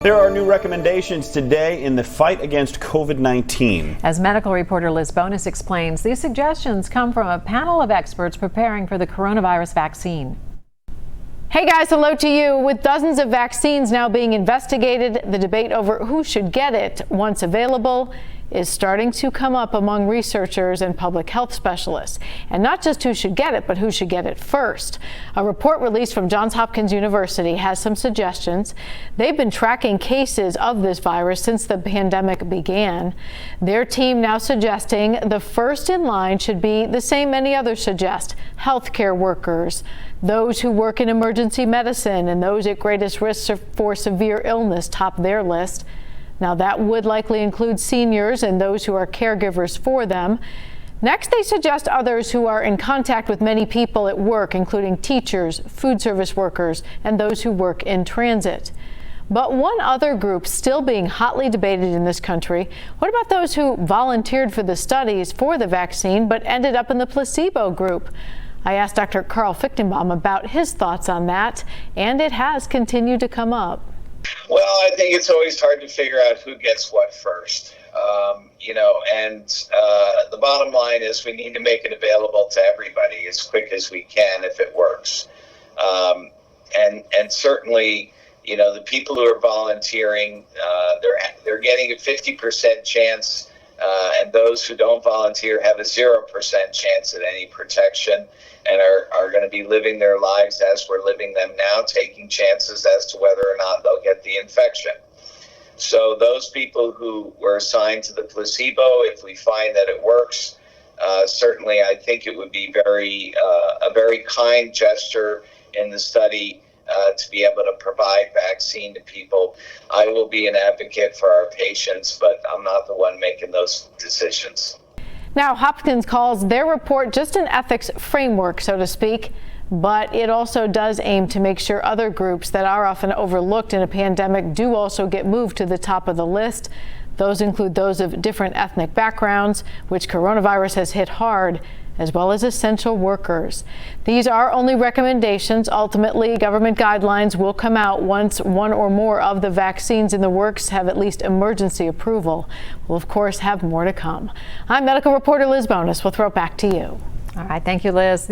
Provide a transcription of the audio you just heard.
There are new recommendations today in the fight against COVID-19. As medical reporter Liz Bonis explains, these suggestions come from a panel of experts preparing for the coronavirus vaccine. Hey guys, hello to you. With dozens of vaccines now being investigated, the debate over who should get it once available is starting to come up among researchers and public health specialists. And not just who should get it, but who should get it first. A report released from Johns Hopkins University has some suggestions. They've been tracking cases of this virus since the pandemic began. Their team now suggesting the first in line should be the same many others suggest: healthcare workers, those who work in emergency medicine, and those at greatest risk for severe illness top their list. Now, that would likely include seniors and those who are caregivers for them. Next, they suggest others who are in contact with many people at work, including teachers, food service workers, and those who work in transit. But one other group still being hotly debated in this country: what about those who volunteered for the studies for the vaccine but ended up in the placebo group? I asked Dr. Carl Fichtenbaum about his thoughts on that, and it has continued to come up. Well, I think it's always hard to figure out who gets what first, the bottom line is we need to make it available to everybody as quick as we can if it works. And certainly, the people who are volunteering, they're getting a 50% chance, and those who don't volunteer have a 0% chance at any protection, and are going to be living their lives as we're living them now, taking chances as to whether or not they'll get the infection. So those people who were assigned to the placebo, if we find that it works, certainly I think it would be a very kind gesture in the study to be able to provide vaccine to people. I will be an advocate for our patients, but I'm not the one making those decisions. Now, Hopkins calls their report just an ethics framework, so to speak, but it also does aim to make sure other groups that are often overlooked in a pandemic do also get moved to the top of the list. Those include those of different ethnic backgrounds, which coronavirus has hit hard, as well as essential workers. These are only recommendations. Ultimately, government guidelines will come out once one or more of the vaccines in the works have at least emergency approval. We'll, of course, have more to come. I'm medical reporter Liz Bonis. We'll throw it back to you. All right. Thank you, Liz.